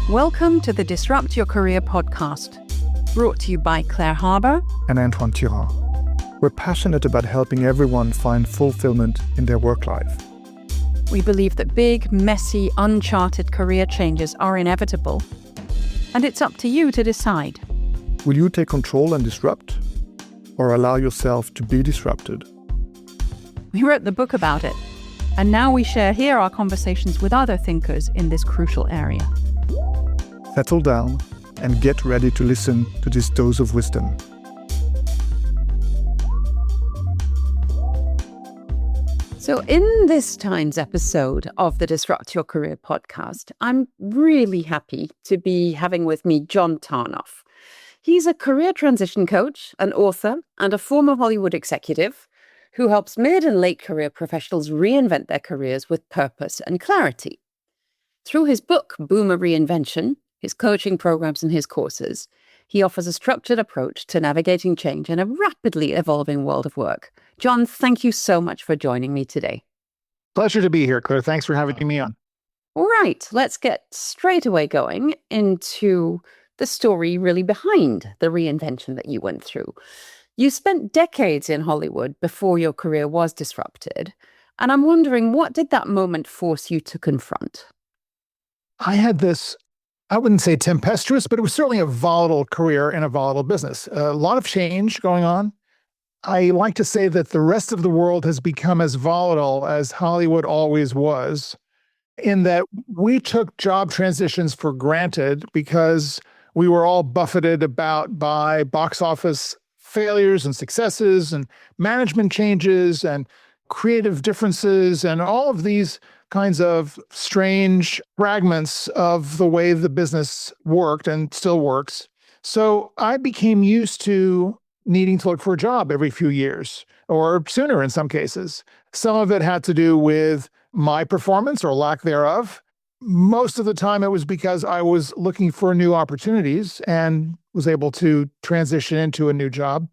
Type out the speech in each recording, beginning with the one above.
Welcome to the Disrupt Your Career podcast, brought to you by Claire Harbour and Antoine Tirant. We're passionate about helping everyone find fulfillment in their work life. We believe that big, messy, uncharted career changes are inevitable, and it's up to you to decide. Will you take control and disrupt, or allow yourself to be disrupted? We wrote the book about it, and now we share here our conversations with other thinkers in this crucial area. Settle down and get ready to listen to this dose of wisdom. So in this time's episode of the Disrupt Your Career podcast, I'm really happy to be having with me John Tarnoff. He's a career transition coach, an author, and a former Hollywood executive who helps mid and late career professionals reinvent their careers with purpose and clarity. Through his book, Boomer Reinvention, his coaching programs and his courses, he offers a structured approach to navigating change in a rapidly evolving world of work. John, thank you so much for joining me today. Pleasure to be here, Claire. Thanks for having me on. All right, let's get straight away going into the story really behind the reinvention that you went through. You spent decades in Hollywood before your career was disrupted, and I'm wondering, what did that moment force you to confront? I had this, I wouldn't say tempestuous, but it was certainly a volatile career in a volatile business. A lot of change going on. I like to say that the rest of the world has become as volatile as Hollywood always was, in that we took job transitions for granted because we were all buffeted about by box office failures and successes and management changes and creative differences and all of these kinds of strange fragments of the way the business worked and still works. So I became used to needing to look for a job every few years, or sooner in some cases. Some of it had to do with my performance or lack thereof. Most of the time it was because I was looking for new opportunities and was able to transition into a new job.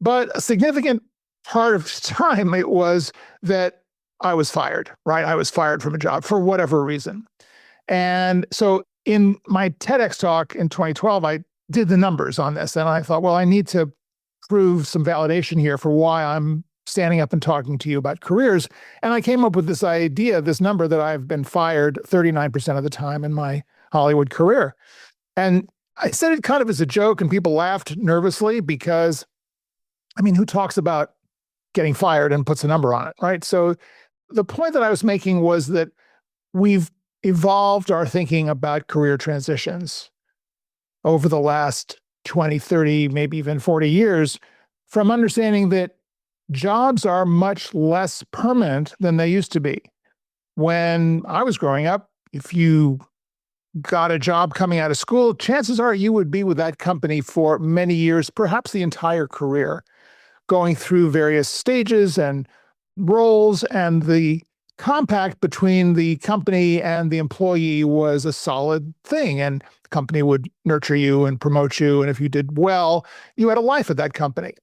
But a significant part of the time it was that I was fired, right? I was fired from a job for whatever reason. And so in my TEDx talk in 2012, I did the numbers on this. And I thought, well, I need to prove some validation here for why I'm standing up and talking to you about careers. And I came up with this idea, this number that I've been fired 39% of the time in my Hollywood career. And I said it kind of as a joke, and people laughed nervously because, I mean, who talks about getting fired and puts a number on it, right? So the point that I was making was that we've evolved our thinking about career transitions over the last 20, 30, maybe even 40 years, from understanding that jobs are much less permanent than they used to be. When I was growing up, if you got a job coming out of school, chances are you would be with that company for many years, perhaps the entire career, going through various stages and roles, and the compact between the company and the employee was a solid thing. And the company would nurture you and promote you. And if you did well, you had a life at that company.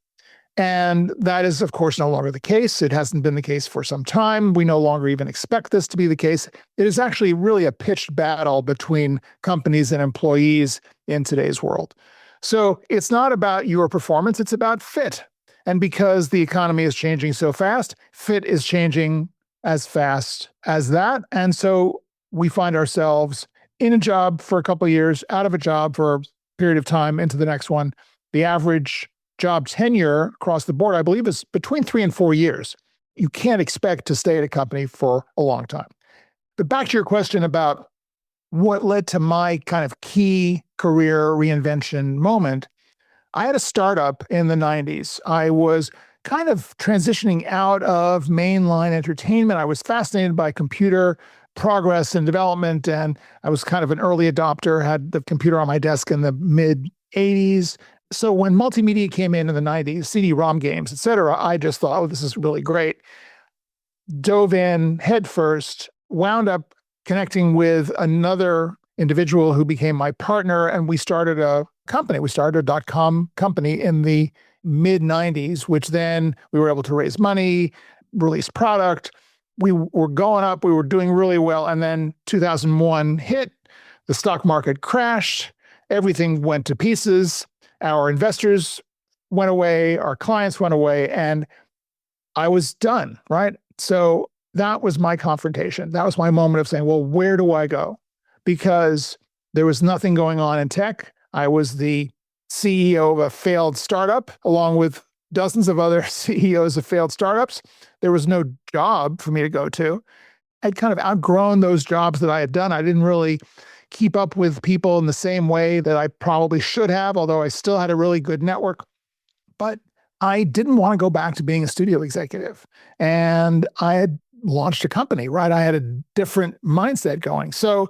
And that is, of course, no longer the case. It hasn't been the case for some time. We no longer even expect this to be the case. It is actually really a pitched battle between companies and employees in today's world. So it's not about your performance, it's about fit. And because the economy is changing so fast, fit is changing as fast as that. And so we find ourselves in a job for a couple of years, out of a job for a period of time, into the next one. The average job tenure across the board, I believe, is between 3 and 4 years. You can't expect to stay at a company for a long time. But back to your question about what led to my kind of key career reinvention moment, I had a startup in the 90s. I was kind of transitioning out of mainline entertainment. I was fascinated by computer progress and development, and I was kind of an early adopter, had the computer on my desk in the mid 80s. So when multimedia came in the 90s, CD-ROM games, et cetera, I just thought, oh, this is really great. Dove in headfirst, wound up connecting with another individual who became my partner, and we started a company. We started a .com company in the mid-90s, which then we were able to raise money, release product. We were going up, we were doing really well, and then 2001 hit. The stock market crashed. Everything went to pieces. Our investors went away. Our clients went away. And I was done, right? So that was my confrontation. That was my moment of saying, well, where do I go? Because there was nothing going on in tech. I was the CEO of a failed startup, along with dozens of other CEOs of failed startups. There was no job for me to go to. I'd kind of outgrown those jobs that I had done. I didn't really keep up with people in the same way that I probably should have, although I still had a really good network. But I didn't want to go back to being a studio executive. And I had launched a company, right? I had a different mindset going. So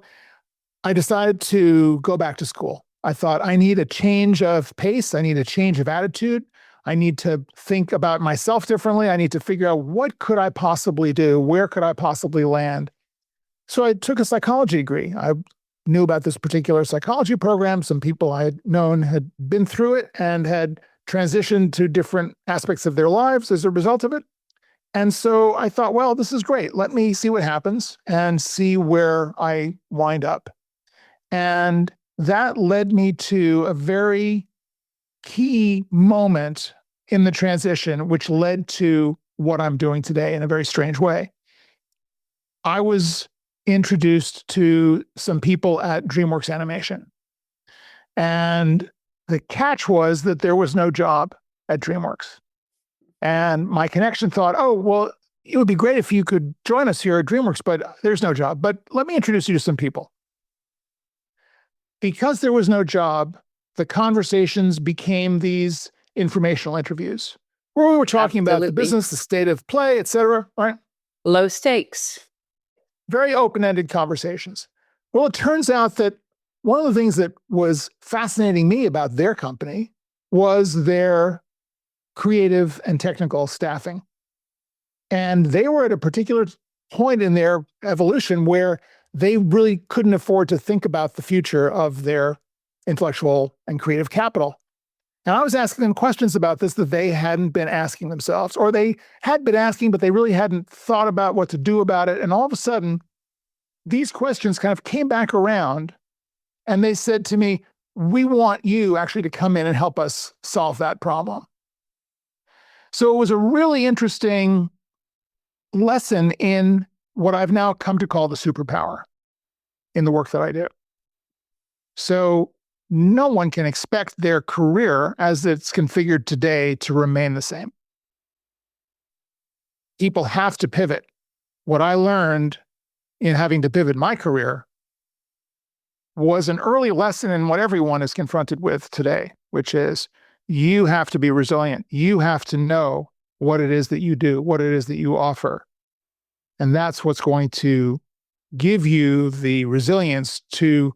I decided to go back to school. I thought, I need a change of pace. I need a change of attitude. I need to think about myself differently. I need to figure out what could I possibly do? Where could I possibly land? So I took a psychology degree. I knew about this particular psychology program. Some people I had known had been through it and had transitioned to different aspects of their lives as a result of it. And so I thought, well, this is great. Let me see what happens and see where I wind up. And that led me to a very key moment in the transition, which led to what I'm doing today in a very strange way. I was introduced to some people at DreamWorks Animation. And the catch was that there was no job at DreamWorks. And my connection thought, oh, well, it would be great if you could join us here at DreamWorks, but there's no job. But let me introduce you to some people. Because there was no job, the conversations became these informational interviews where we were talking about the business, the state of play, et cetera, right? Low stakes. Very open-ended conversations. Well, it turns out that one of the things that was fascinating me about their company was their creative and technical staffing. And they were at a particular point in their evolution where they really couldn't afford to think about the future of their intellectual and creative capital. And I was asking them questions about this that they hadn't been asking themselves, or they had been asking, but they really hadn't thought about what to do about it. And all of a sudden, these questions kind of came back around, and they said to me, we want you actually to come in and help us solve that problem. So it was a really interesting lesson in what I've now come to call the superpower in the work that I do. So no one can expect their career as it's configured today to remain the same. People have to pivot. What I learned in having to pivot my career was an early lesson in what everyone is confronted with today, which is you have to be resilient. You have to know what it is that you do, what it is that you offer. And that's what's going to give you the resilience to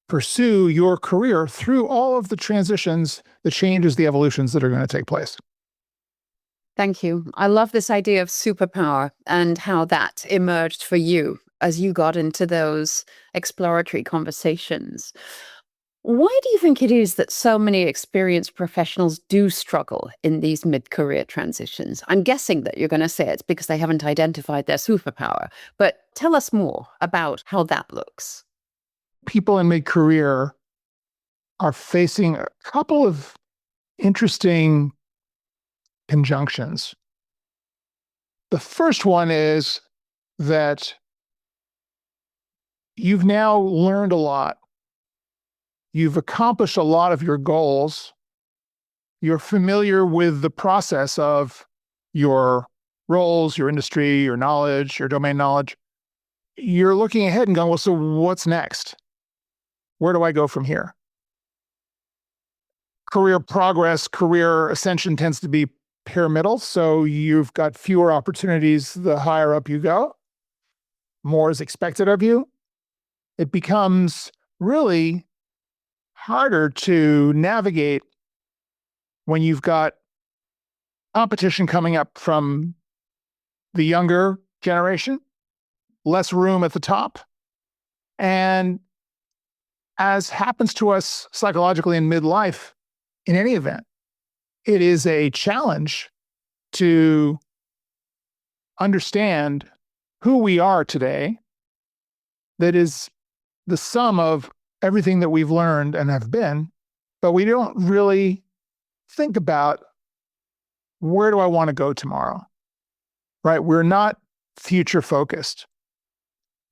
pursue your career through all of the transitions, the changes, the evolutions that are going to take place. Thank you. I love this idea of superpower and how that emerged for you as you got into those exploratory conversations. Why do you think it is that so many experienced professionals do struggle in these mid-career transitions? I'm guessing that you're going to say it's because they haven't identified their superpower, but tell us more about how that looks. People in mid-career are facing a couple of interesting conjunctions. The first one is that you've now learned a lot. You've accomplished a lot of your goals. You're familiar with the process of your roles, your industry, your knowledge, your domain knowledge. You're looking ahead and going, well, so what's next? Where do I go from here? Career progress, career ascension tends to be pyramidal. So you've got fewer opportunities the higher up you go. More is expected of you. It becomes really harder to navigate when you've got competition coming up from the younger generation, less room at the top. And as happens to us psychologically in midlife, in any event, it is a challenge to understand who we are today that is the sum of everything that we've learned and have been, but we don't really think about, where do I want to go tomorrow? Right? We're not future focused.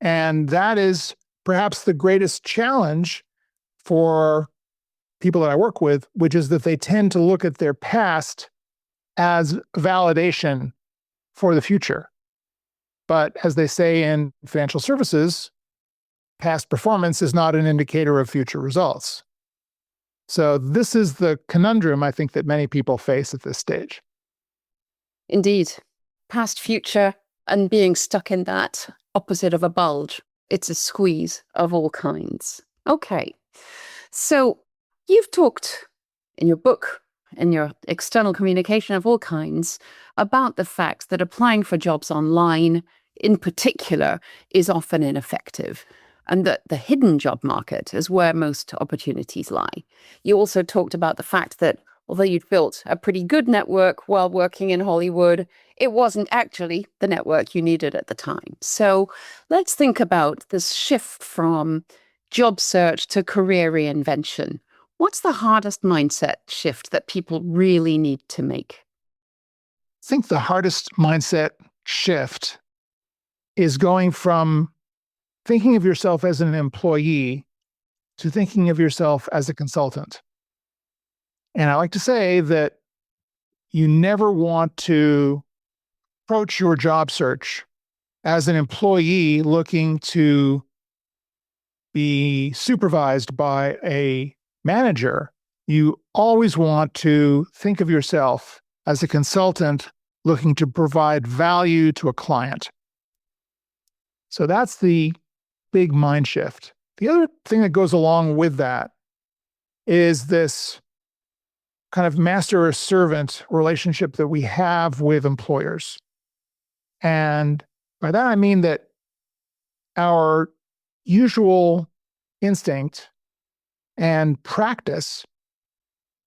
And that is perhaps the greatest challenge for people that I work with, which is that they tend to look at their past as validation for the future. But as they say in financial services, past performance is not an indicator of future results. So this is the conundrum I think that many people face at this stage. Indeed. Past, future, and being stuck in that opposite of a bulge. It's a squeeze of all kinds. Okay. So you've talked in your book, in your external communication of all kinds, about the fact that applying for jobs online, in particular, is often ineffective, and that the hidden job market is where most opportunities lie. You also talked about the fact that although you'd built a pretty good network while working in Hollywood, it wasn't actually the network you needed at the time. So let's think about this shift from job search to career reinvention. What's the hardest mindset shift that people really need to make? I think the hardest mindset shift is going from thinking of yourself as an employee to thinking of yourself as a consultant. And I like to say that you never want to approach your job search as an employee looking to be supervised by a manager. You always want to think of yourself as a consultant looking to provide value to a client. So that's the big mind shift. The other thing that goes along with that is this kind of master or servant relationship that we have with employers. And by that, I mean that our usual instinct and practice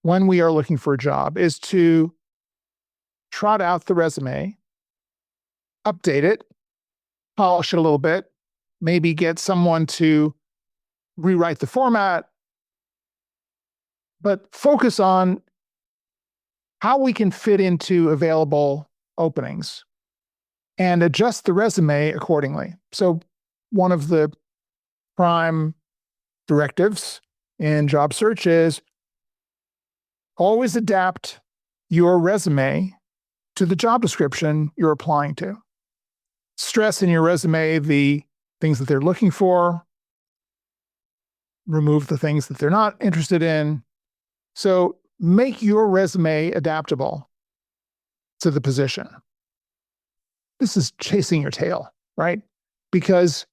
when we are looking for a job is to trot out the resume, update it, polish it a little bit, maybe get someone to rewrite the format, but focus on how we can fit into available openings and adjust the resume accordingly. So one of the prime directives in job search is always adapt your resume to the job description you're applying to. Stress in your resume the things that they're looking for, remove the things that they're not interested in. So make your resume adaptable to the position. This is chasing your tail, right? Because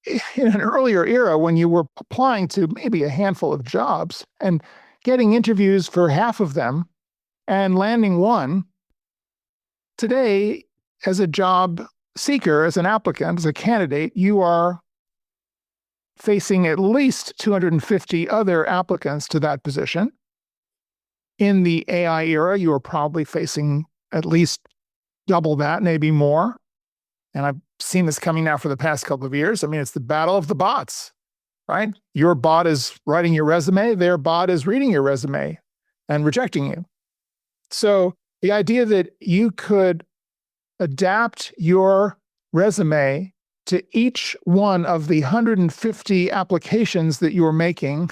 in an earlier era, when you were applying to maybe a handful of jobs and getting interviews for half of them and landing one, today, as a job seeker, as an applicant, as a candidate, you are facing at least 250 other applicants to that position. In the AI era, you are probably facing at least double that, maybe more. And I've seen this coming now for the past couple of years. I mean, it's the battle of the bots, right? Your bot is writing your resume, their bot is reading your resume and rejecting you. So the idea that you could adapt your resume to each one of the 150 applications that you're making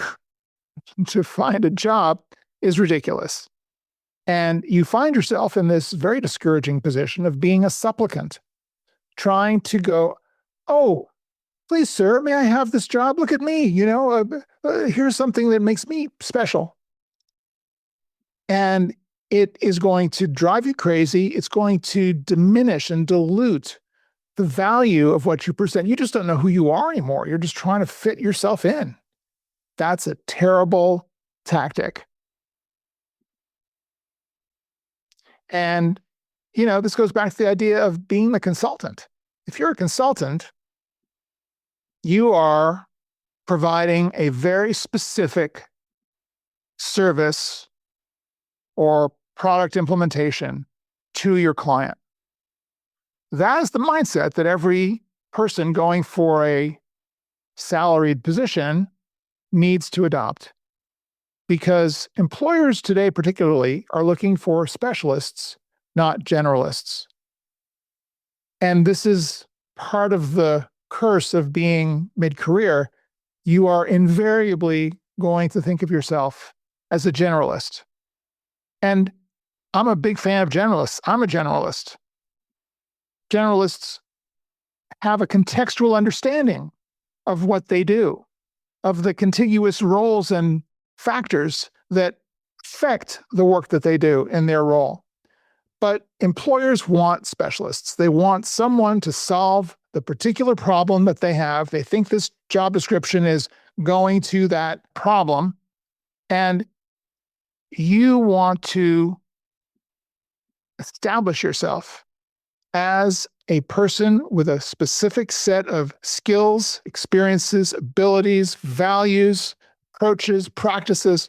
to find a job is ridiculous. And you find yourself in this very discouraging position of being a supplicant, trying to go, oh, please, sir, may I have this job? Look at me, here's something that makes me special. And it is going to drive you crazy. It's going to diminish and dilute the value of what you present. You just don't know who you are anymore. You're just trying to fit yourself in. That's a terrible tactic. And, this goes back to the idea of being the consultant. If you're a consultant, you are providing a very specific service or product implementation to your client. That is the mindset that every person going for a salaried position needs to adopt, because employers today particularly are looking for specialists, not generalists. And this is part of the curse of being mid-career. You are invariably going to think of yourself as a generalist. And I'm a big fan of generalists. I'm a generalist. Generalists have a contextual understanding of what they do, of the contiguous roles and factors that affect the work that they do in their role. But employers want specialists. They want someone to solve the particular problem that they have. They think this job description is going to that problem, and you want to establish yourself as a person with a specific set of skills, experiences, abilities, values, approaches, practices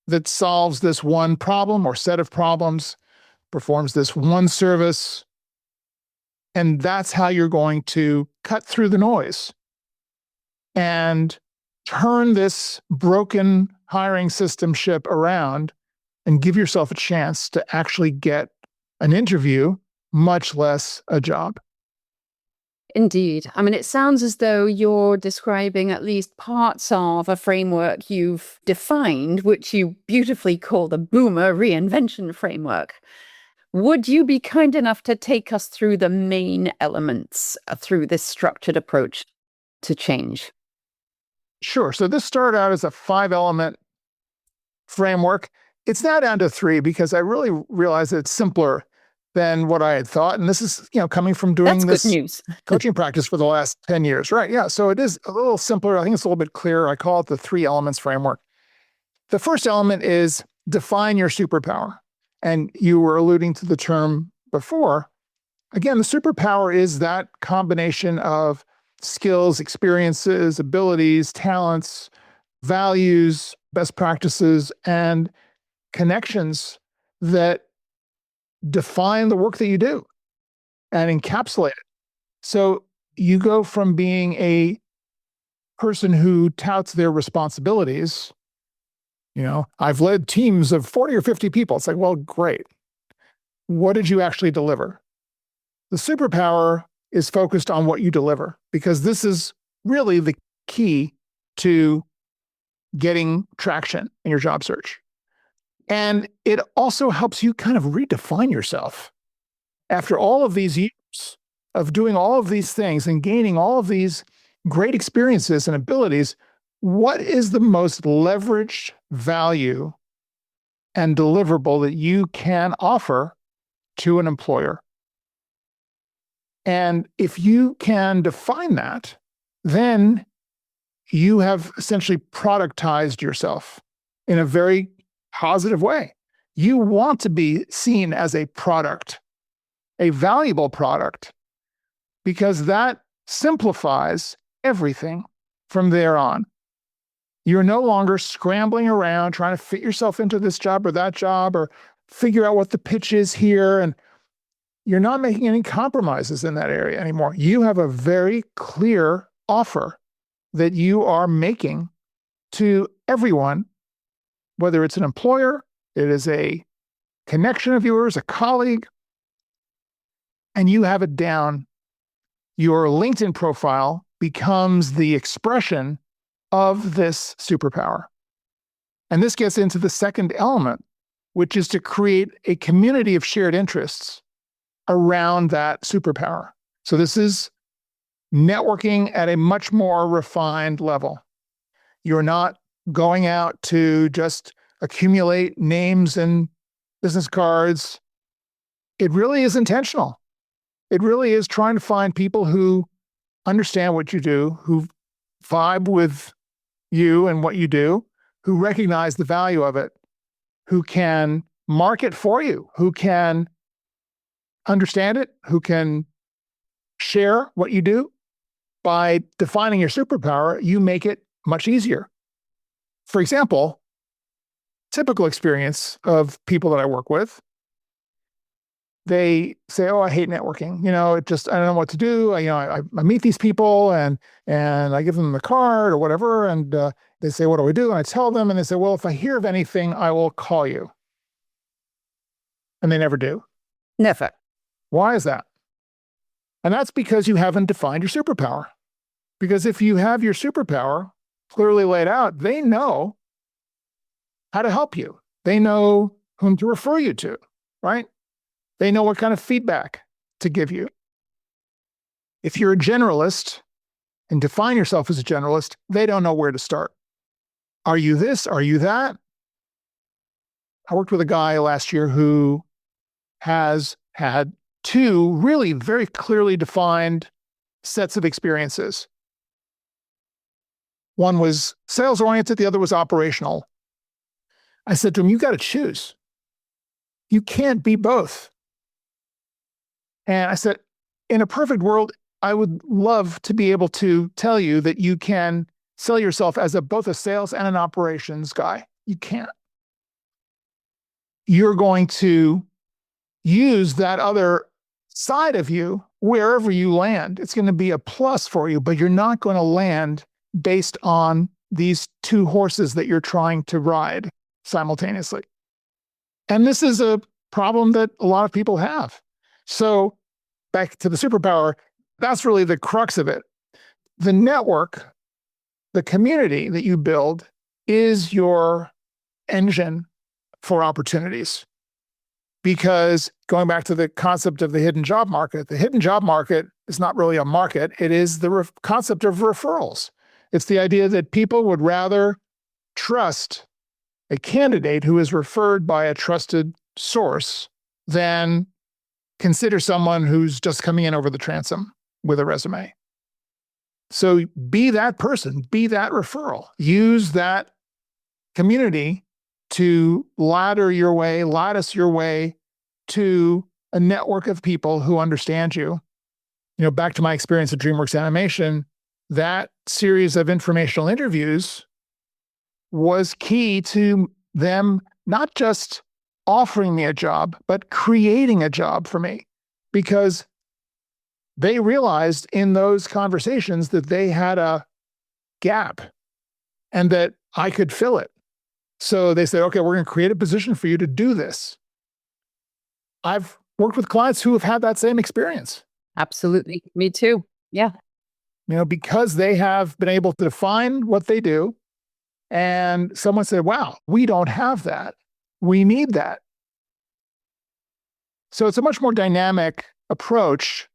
that solves this one problem or set of problems, performs this one service. And that's how you're going to cut through the noise and turn this broken hiring system ship around and give yourself a chance to actually get an interview, much less a job. Indeed. I mean, it sounds as though you're describing at least parts of a framework you've defined, which you beautifully call the Boomer Reinvention framework. Would you be kind enough to take us through the main elements through this structured approach to change? Sure. So this started out as a 5-element framework. It's now down to 3 because I really realized that it's simpler than what I had thought. And this is, coming from doing That's this good news. coaching practice for the last 10 years. Right. Yeah. So it is a little simpler. I think it's a little bit clearer. I call it the 3 elements framework. The first element is define your superpower. And you were alluding to the term before. Again, the superpower is that combination of skills, experiences, abilities, talents, values, best practices, and connections that define the work that you do and encapsulate it. So you go from being a person who touts their responsibilities. I've led teams of 40 or 50 people. It's like, well, great. What did you actually deliver? The superpower is focused on what you deliver, because this is really the key to getting traction in your job search. And it also helps you kind of redefine yourself. After all of these years of doing all of these things and gaining all of these great experiences and abilities, what is the most leveraged value and deliverable that you can offer to an employer? And if you can define that, then you have essentially productized yourself in a very positive way. You want to be seen as a product, a valuable product, because that simplifies everything from there on. You're no longer scrambling around trying to fit yourself into this job or that job or figure out what the pitch is here. And you're not making any compromises in that area anymore. You have a very clear offer that you are making to everyone, whether it's an employer, it is a connection of yours, a colleague, and you have it down. Your LinkedIn profile becomes the expression of this superpower. And this gets into the second element, which is to create a community of shared interests around that superpower. So this is networking at a much more refined level. You're not going out to just accumulate names and business cards. It really is intentional. It really is trying to find people who understand what you do, who vibe with you and what you do, who recognize the value of it, who can market for you, who can understand it, who can share what you do. By defining your superpower, you make it much easier. For example, typical experience of people that I work with, they say, "Oh, I hate networking. I don't know what to do. I meet these people and I give them the card or whatever, and they say, 'What do I do?' And I tell them, and they say, 'Well, if I hear of anything, I will call you.' And they never do. Never. Why is that? And that's because you haven't defined your superpower. Because if you have your superpower clearly laid out, they know how to help you. They know whom to refer you to, right? They know what kind of feedback to give you. If you're a generalist and define yourself as a generalist, they don't know where to start. Are you this? Are you that? I worked with a guy last year who has had two really very clearly defined sets of experiences. One was sales-oriented, the other was operational. I said to him, you got to choose. You can't be both. And I said, in a perfect world, I would love to be able to tell you that you can sell yourself as both a sales and an operations guy. You can't. You're going to use that other side of you wherever you land. It's going to be a plus for you, but you're not going to land based on these two horses that you're trying to ride simultaneously. And this is a problem that a lot of people have. So back to the superpower, that's really the crux of it. The network, the community that you build is your engine for opportunities. Because going back to the concept of the hidden job market is not really a market. It is the concept of referrals. It's the idea that people would rather trust a candidate who is referred by a trusted source than consider someone who's just coming in over the transom with a resume. So be that person, be that referral. Use that community to lattice your way to a network of people who understand you. Back to my experience at DreamWorks Animation, that series of informational interviews was key to them not just offering me a job, but creating a job for me, because they realized in those conversations that they had a gap and that I could fill it. So they said, okay, we're going to create a position for you to do this. I've worked with clients who have had that same experience. Absolutely. Me too. Yeah. Because they have been able to define what they do. And someone said, wow, we don't have that. We need that. So it's a much more dynamic approach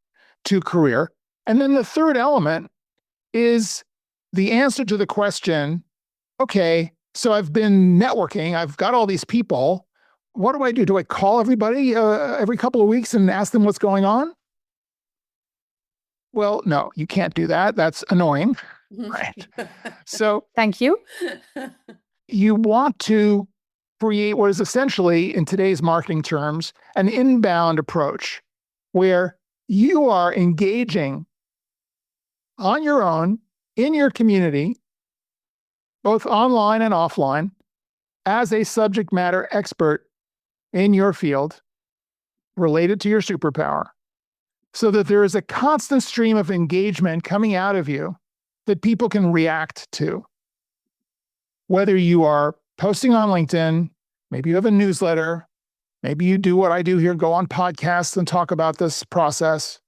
to career. And then the third element is the answer to the question, okay, so I've been networking, I've got all these people. What do I do? Do I call everybody every couple of weeks and ask them what's going on? Well, no, you can't do that. That's annoying, right? So thank you. You want to create what is essentially, in today's marketing terms, an inbound approach where you are engaging on your own in your community, both online and offline, as a subject matter expert in your field related to your superpower, so that there is a constant stream of engagement coming out of you that people can react to. Whether you are posting on LinkedIn, maybe you have a newsletter, maybe you do what I do here, go on podcasts and talk about this process,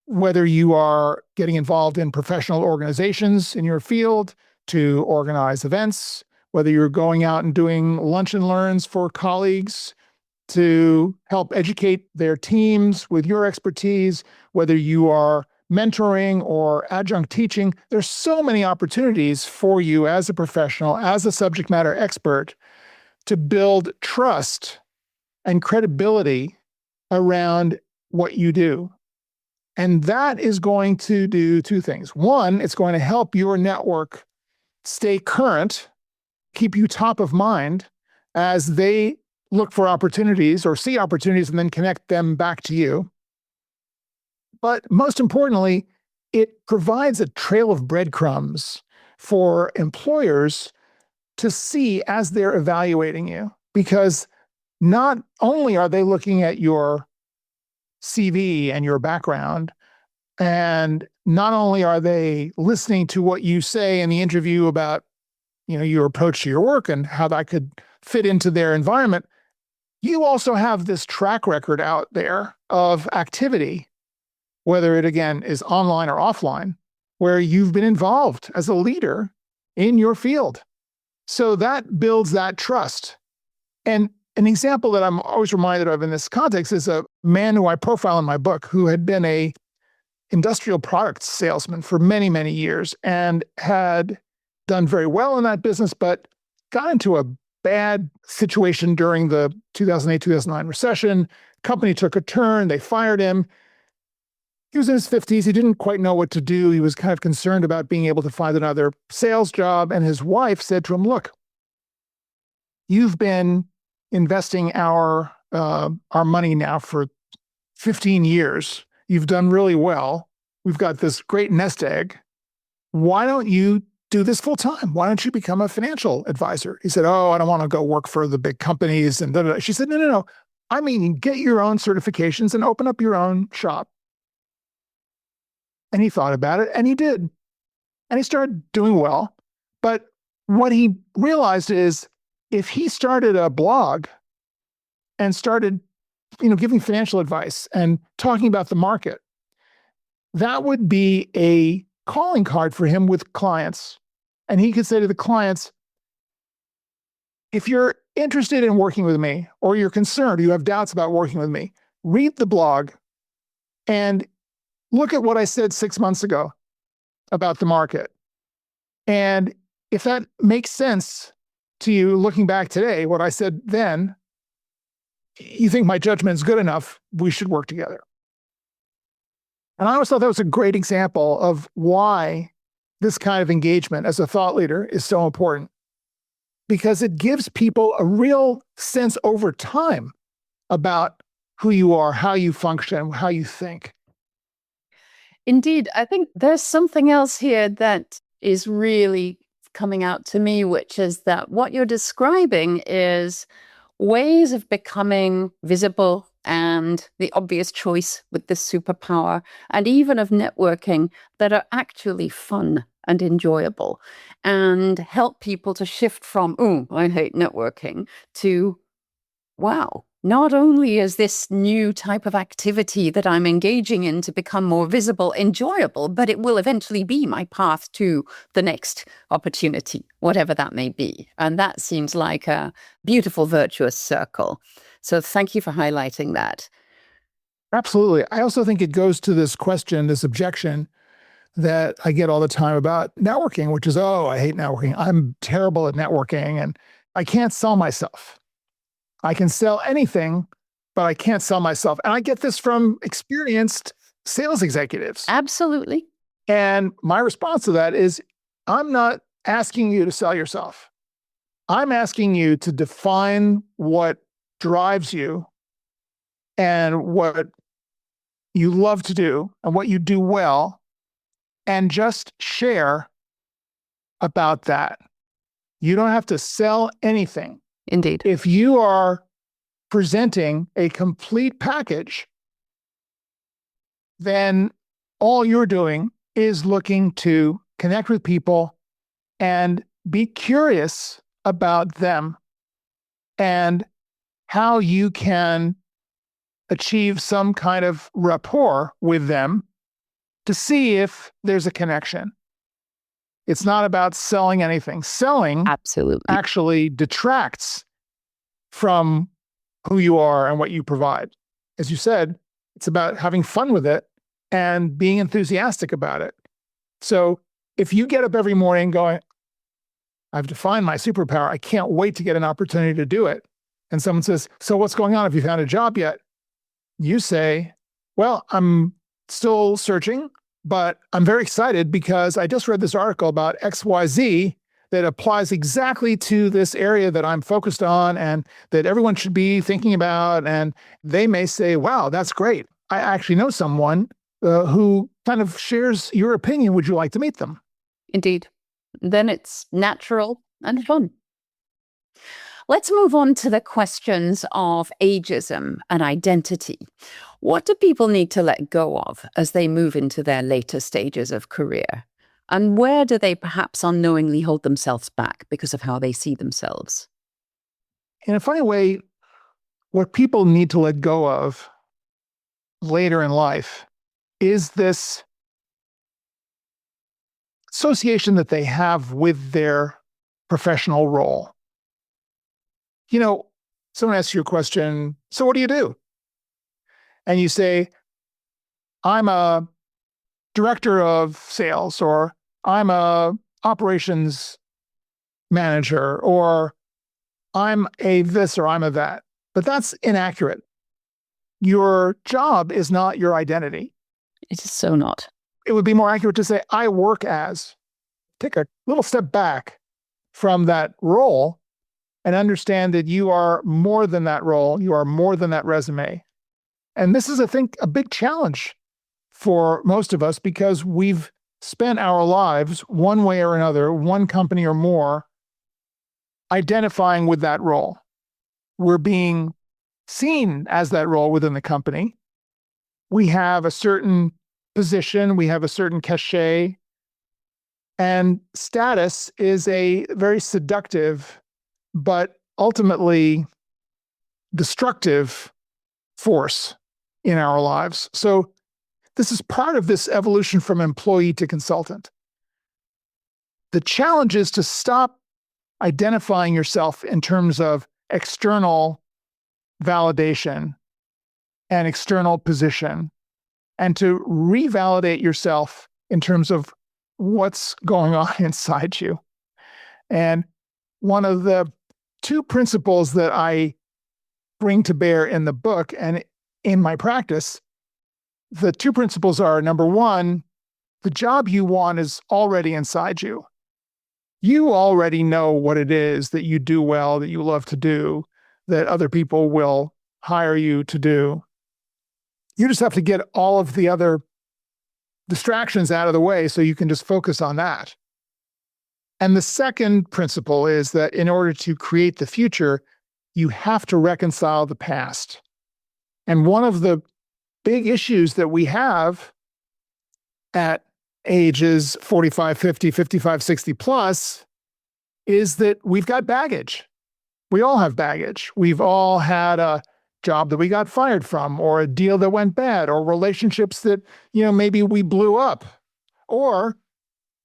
whether you are getting involved in professional organizations in your field to organize events, whether you're going out and doing lunch and learns for colleagues to help educate their teams with your expertise, whether you are mentoring or adjunct teaching, there's so many opportunities for you as a professional, as a subject matter expert, to build trust and credibility around what you do. And that is going to do two things. One, it's going to help your network stay current, keep you top of mind as they look for opportunities or see opportunities and then connect them back to you. But most importantly, it provides a trail of breadcrumbs for employers to see as they're evaluating you. Because not only are they looking at your CV and your background. And not only are they listening to what you say in the interview about, your approach to your work and how that could fit into their environment, you also have this track record out there of activity, whether it again is online or offline, where you've been involved as a leader in your field. So that builds that trust. And an example that I'm always reminded of in this context is a man who I profile in my book who had been a industrial products salesman for many, many years and had done very well in that business, but got into a bad situation during the 2008-2009 recession. Company took a turn. They fired him. He was in his 50s. He didn't quite know what to do. He was kind of concerned about being able to find another sales job. And his wife said to him, look, you've been investing our money now for 15 years. You've done really well. We've got this great nest egg. Why don't you do this full time? Why don't you become a financial advisor? He said, oh, I don't want to go work for the big companies. And da-da-da. She said, no. I mean, get your own certifications and open up your own shop. And he thought about it, and he did. And he started doing well. But what he realized is if he started a blog and started, giving financial advice and talking about the market, that would be a calling card for him with clients. And he could say to the clients, if you're interested in working with me, or you're concerned, or you have doubts about working with me, read the blog and look at what I said 6 months ago about the market. And if that makes sense to you looking back today, what I said then, you think my judgment's good enough, we should work together. And I always thought that was a great example of why this kind of engagement as a thought leader is so important, because it gives people a real sense over time about who you are, how you function, how you think. Indeed, I think there's something else here that is really coming out to me, which is that what you're describing is ways of becoming visible and the obvious choice with the superpower, and even of networking that are actually fun and enjoyable and help people to shift from, oh, I hate networking, to, wow, not only is this new type of activity that I'm engaging in to become more visible enjoyable, but it will eventually be my path to the next opportunity, whatever that may be. And that seems like a beautiful, virtuous circle. So thank you for highlighting that. Absolutely. I also think it goes to this question, this objection that I get all the time about networking, which is, oh, I hate networking. I'm terrible at networking and I can't sell myself. I can sell anything, but I can't sell myself. And I get this from experienced sales executives. Absolutely. And my response to that is, I'm not asking you to sell yourself. I'm asking you to define what drives you and what you love to do and what you do well, and just share about that. You don't have to sell anything. Indeed. If you are presenting a complete package, then all you're doing is looking to connect with people and be curious about them and how you can achieve some kind of rapport with them to see if there's a connection. It's not about selling anything. Selling absolutely actually detracts from who you are and what you provide. As you said, it's about having fun with it and being enthusiastic about it. So if you get up every morning going, I've defined my superpower, I can't wait to get an opportunity to do it. And someone says, so what's going on? Have you found a job yet? You say, well, I'm still searching, but I'm very excited because I just read this article about XYZ that applies exactly to this area that I'm focused on and that everyone should be thinking about. And they may say, wow, that's great. I actually know someone who kind of shares your opinion. Would you like to meet them? Indeed. Then it's natural and fun. Let's move on to the questions of ageism and identity. What do people need to let go of as they move into their later stages of career? And where do they perhaps unknowingly hold themselves back because of how they see themselves? In a funny way, what people need to let go of later in life is this association that they have with their professional role. Someone asks you a question, so what do you do? And you say, I'm a director of sales, or I'm a operations manager, or I'm a this, or I'm a that. But that's inaccurate. Your job is not your identity. It is so not. It would be more accurate to say, I work as. Take a little step back from that role and understand that you are more than that role. You are more than that resume. And this is, I think, a big challenge for most of us because we've spent our lives one way or another, one company or more, identifying with that role. We're being seen as that role within the company. We have a certain position, we have a certain cachet, and status is a very seductive but ultimately destructive force in our lives. So this is part of this evolution from employee to consultant. The challenge is to stop identifying yourself in terms of external validation and external position, and to revalidate yourself in terms of what's going on inside you. And one of the two principles that I bring to bear in the book and in my practice, the two principles are, number one, the job you want is already inside you. You already know what it is that you do well, that you love to do, that other people will hire you to do. You just have to get all of the other distractions out of the way so you can just focus on that. And the second principle is that in order to create the future, you have to reconcile the past. And one of the big issues that we have at ages 45, 50, 55, 60 plus is that we've got baggage. We all have baggage. We've all had a job that we got fired from, or a deal that went bad, or relationships that, maybe we blew up, or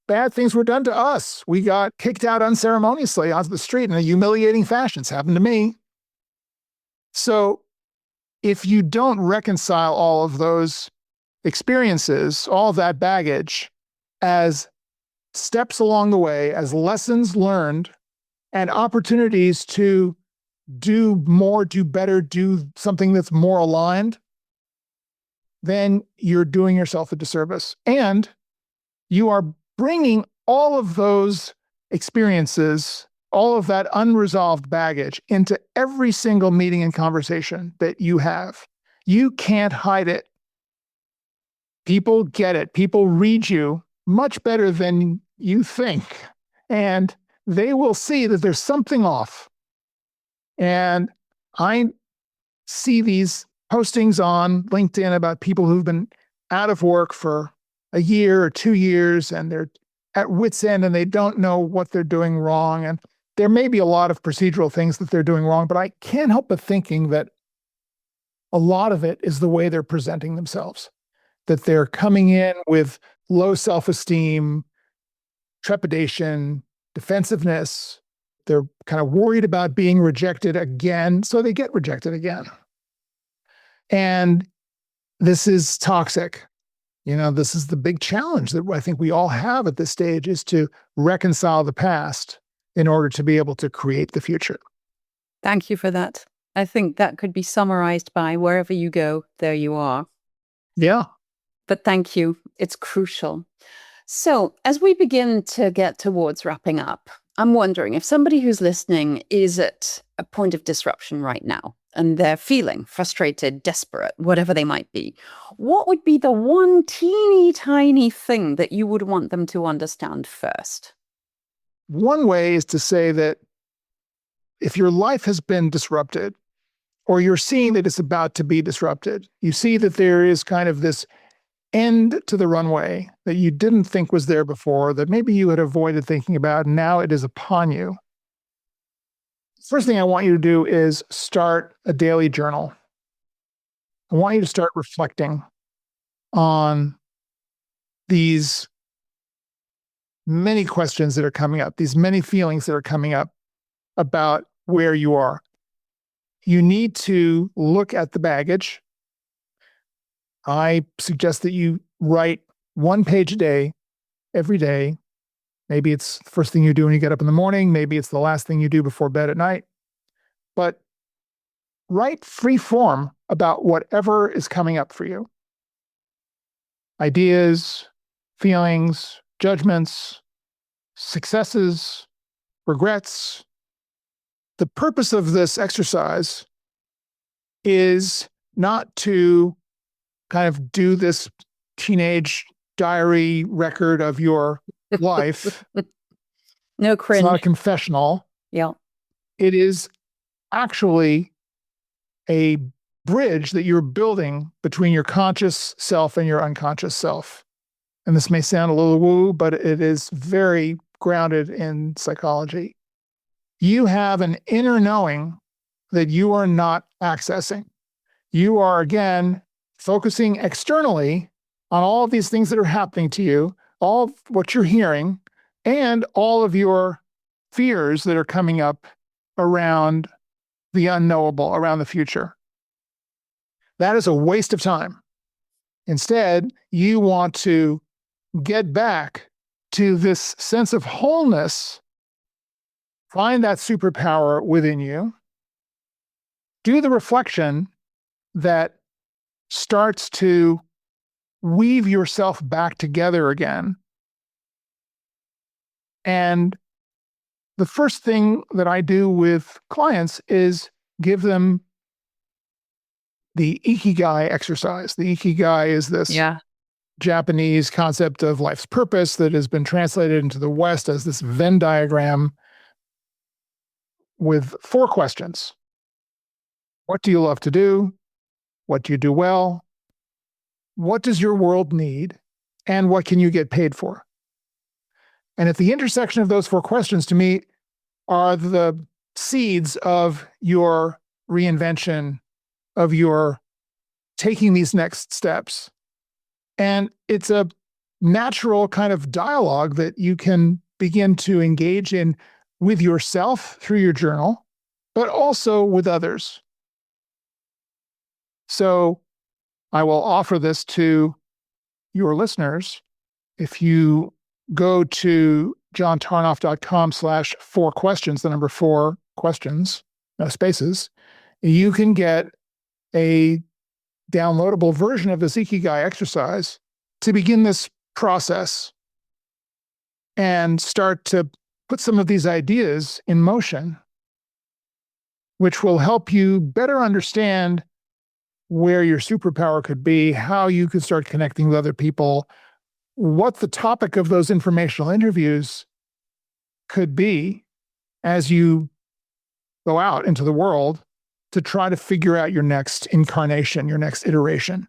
bad things were done to us. We got kicked out unceremoniously onto the street in a humiliating fashion. It's happened to me. So if you don't reconcile all of those experiences, all of that baggage, as steps along the way, as lessons learned, and opportunities to do more, do better, do something that's more aligned, then you're doing yourself a disservice. And you are bringing all of those experiences, all of that unresolved baggage into every single meeting and conversation that you have. You can't hide it. People get it. People read you much better than you think. And they will see that there's something off. And I see these postings on LinkedIn about people who've been out of work for a year or 2 years, and they're at wit's end and they don't know what they're doing wrong. And there may be a lot of procedural things that they're doing wrong, but I can't help but thinking that a lot of it is the way they're presenting themselves, that they're coming in with low self-esteem, trepidation, defensiveness. They're kind of worried about being rejected again, so they get rejected again. And this is toxic. This is the big challenge that I think we all have at this stage, is to reconcile the past in order to be able to create the future. Thank you for that. I think that could be summarized by wherever you go, there you are. Yeah. But thank you. It's crucial. So as we begin to get towards wrapping up, I'm wondering if somebody who's listening is at a point of disruption right now, and they're feeling frustrated, desperate, whatever they might be, what would be the one teeny tiny thing that you would want them to understand first? One way is to say that if your life has been disrupted, or you're seeing that it's about to be disrupted, you see that there is kind of this end to the runway that you didn't think was there before, that maybe you had avoided thinking about, and now it is upon you. First thing I want you to do is start a daily journal. I want you to start reflecting on these many questions that are coming up, these many feelings that are coming up about where you are. You need to look at the baggage. I suggest that you write 1 page a day, every day. Maybe it's the first thing you do when you get up in the morning. Maybe it's the last thing you do before bed at night. But write free form about whatever is coming up for you. Ideas, feelings, judgments, successes, regrets. The purpose of this exercise is not to kind of do this teenage diary record of your life. No cringe. It's not a confessional. Yeah. It is actually a bridge that you're building between your conscious self and your unconscious self. And this may sound a little woo, but it is very grounded in psychology. You have an inner knowing that you are not accessing. You are, again, focusing externally on all of these things that are happening to you, all of what you're hearing, and all of your fears that are coming up around the unknowable, around the future. That is a waste of time. Instead, you want to get back to this sense of wholeness, find that superpower within you, do the reflection that starts to weave yourself back together again. And the first thing that I do with clients is give them the Ikigai exercise. The Ikigai is this Japanese concept of life's purpose that has been translated into the West as this Venn diagram with 4 questions. What do you love to do? What do you do well? What does your world need? And what can you get paid for? And at the intersection of those 4 questions, to me, are the seeds of your reinvention, of your taking these next steps. And it's a natural kind of dialogue that you can begin to engage in with yourself through your journal, but also with others. So I will offer this to your listeners. If you go to johntarnoff.com/4 questions, the number 4 questions, no spaces, you can get a downloadable version of this Ikigai exercise to begin this process and start to put some of these ideas in motion, which will help you better understand where your superpower could be, how you could start connecting with other people, what the topic of those informational interviews could be as you go out into the world to try to figure out your next incarnation, your next iteration.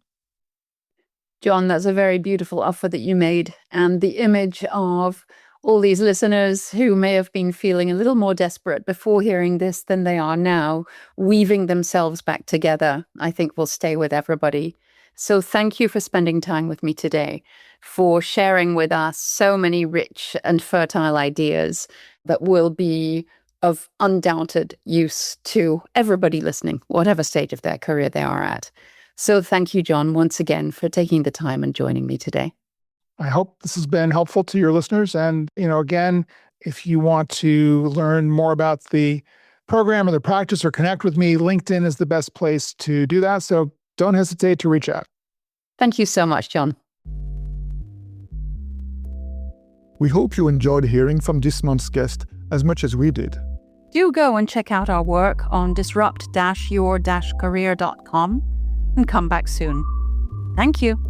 John, that's a very beautiful offer that you made. And the image of all these listeners who may have been feeling a little more desperate before hearing this than they are now, weaving themselves back together, I think will stay with everybody. So thank you for spending time with me today, for sharing with us so many rich and fertile ideas that will be of undoubted use to everybody listening, whatever stage of their career they are at. So thank you, John, once again for taking the time and joining me today. I hope this has been helpful to your listeners. And, again, if you want to learn more about the program or the practice or connect with me, LinkedIn is the best place to do that. So don't hesitate to reach out. Thank you so much, John. We hope you enjoyed hearing from this month's guest as much as we did. Do go and check out our work on disrupt-your-career.com and come back soon. Thank you.